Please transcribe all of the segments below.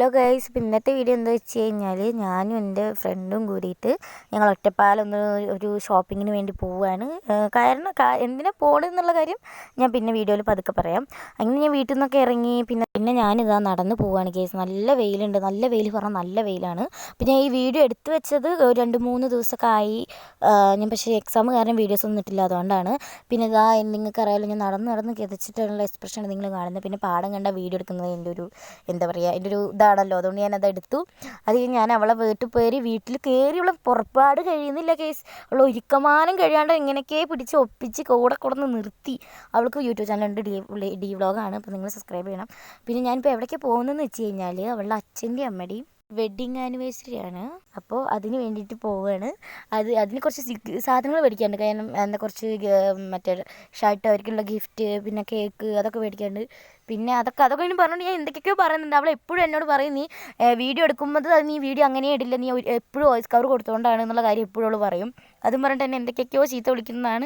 Hello guys, ഇപ്പം ഇന്നത്തെ video എന്താ വെച്ച് കഴിഞ്ഞാൽ ഞാനും എൻ്റെ ഫ്രണ്ടും കൂടിയിട്ട് ഞങ്ങൾ ഒറ്റപ്പാലൊന്ന് ഒരു ഷോപ്പിങ്ങിന് വേണ്ടി പോവുകയാണ്. കാരണം എന്തിനാണ് പോകണമെന്നുള്ള കാര്യം ഞാൻ പിന്നെ വീഡിയോയിൽ പതുക്കെ പറയാം. അങ്ങനെ ഞാൻ വീട്ടിൽ നിന്നൊക്കെ ഇറങ്ങി പിന്നെ ഞാനിതാ നടന്ന് പോവുകയാണ് ഗൈസ്. നല്ല വെയിലുണ്ട്, നല്ല വെയിൽ പറഞ്ഞാൽ നല്ല വെയിലാണ്. പിന്നെ ഈ വീഡിയോ എടുത്തു വെച്ചത് 2-3 ദിവസമൊക്കെ ആയി. ഞാൻ പക്ഷേ എക്സാം കാരണം വീഡിയോസ് ഒന്നും ഇട്ടില്ല, അതുകൊണ്ടാണ്. പിന്നെ ഇതാ നിങ്ങൾക്ക് അറിയാമല്ലോ, ഞാൻ നടന്ന് കിതച്ചിട്ടുള്ള എക്സ്പ്രഷനാണ് നിങ്ങൾ കാണുന്നത്. പിന്നെ പാടം കണ്ട വീഡിയോ എടുക്കുന്നത് എൻ്റെ ഒരു എന്താ പറയുക, എൻ്റെ ഒരു ഇതാണല്ലോ, അതുകൊണ്ട് ഞാനത് എടുത്തു. അത് ഞാൻ അവളെ വീട്ടിൽ കയറിയുള്ള പുറപ്പാട് കഴിയുന്നില്ല കേസ്. അവൾ ഒരുക്കമാനം കഴിയാണ്ട് എങ്ങനെയൊക്കെ പിടിച്ച് ഒപ്പിച്ച് കൂടെ കൊടുന്ന് നിർത്തി. അവൾക്ക് യൂട്യൂബ് ചാനലുണ്ട്, ഡി വ്ളോഗാണ്, അപ്പോൾ നിങ്ങൾ സബ്സ്ക്രൈബ് ചെയ്യണം. പിന്നെ ഞാനിപ്പോൾ എവിടേക്ക് പോകുന്നതെന്ന് വെച്ച് കഴിഞ്ഞാൽ അവളുടെ അച്ഛൻ്റെയും അമ്മയുടെയും വെഡ്ഡിങ് ആനിവേഴ്സറി ആണ്. അപ്പോൾ അതിന് വേണ്ടിയിട്ട് പോവുകയാണ്. അതിന് കുറച്ച് സാധനങ്ങൾ മേടിക്കാനുണ്ട്. കാരണം എന്താ കുറച്ച് മറ്റേ ഷർട്ട്, അവർക്കുള്ള ഗിഫ്റ്റ്, പിന്നെ കേക്ക്, അതൊക്കെ മേടിക്കാനുണ്ട്. പിന്നെ അതൊക്കെ ഇനി പറഞ്ഞുകൊണ്ട് ഞാൻ എന്തൊക്കെയൊക്കെയോ പറയുന്നുണ്ട്. അവൾ എപ്പോഴും എന്നോട് പറയും, നീ വീഡിയോ എടുക്കുമ്പോൾ അത് നീ വീഡിയോ അങ്ങനെ ഇടില്ല, നീ എപ്പോഴും വോയിസ് കവർ കൊടുത്തുകൊണ്ടാണ് എന്നുള്ള കാര്യം എപ്പോഴും അവൾ പറയും. അതും പറഞ്ഞിട്ട് എന്നെ എന്തൊക്കെയൊക്കെയോ ചീത്ത വിളിക്കുന്നതാണ്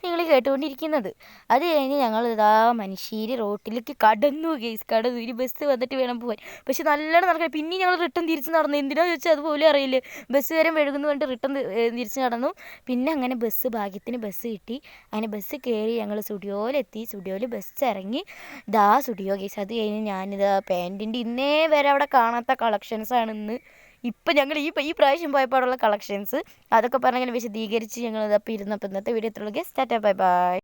നിങ്ങൾ കേട്ടുകൊണ്ടിരിക്കുന്നത്. അത് കഴിഞ്ഞ് ഞങ്ങൾ ഇതാ മനുഷ്യരി റോട്ടിലേക്ക് കടന്നു ഗെയ്സ്. ഇനി ബസ് വന്നിട്ട് വേണം പോകാൻ. പക്ഷെ നല്ലോണം നടക്കണം. പിന്നെ ഞങ്ങൾ റിട്ടേൺ തിരിച്ച് നടന്നു. എന്തിനാണെന്ന് ചോദിച്ചാൽ അതുപോലെ അറിയില്ലേ, ബസ്സുകാരൻ വെഴുകുന്നു പറഞ്ഞിട്ട് റിട്ടേൺ തിരിച്ച് നടന്നു. പിന്നെ അങ്ങനെ ഭാഗ്യത്തിന് ബസ് കിട്ടി. അങ്ങനെ ബസ് കയറി ഞങ്ങൾ സ്റ്റുഡിയോയിലെത്തി. സ്റ്റുഡിയോയിൽ ബസ് ഇറങ്ങി ദാ സ്റ്റുഡിയോ ഗെയ്സ്. അത് കഴിഞ്ഞ് ഞാനിതാ പാൻറ്റിൻ്റെ ഇന്നേ വരെ അവിടെ കാണാത്ത കളക്ഷൻസാണ് ഇന്ന് ഇപ്പം ഞങ്ങൾ ഈ പ്രാവശ്യം പോയപ്പോഴുള്ള കളക്ഷൻസ്. അതൊക്കെ പറഞ്ഞങ്ങനെ വിശദീകരിച്ച് ഞങ്ങൾ ഇതപ്പോൾ ഇരുന്നപ്പോൾ ഇന്നത്തെ വീഡിയോ എത്രയുള്ളൂ ഗെയ്സ്. Tata bye by.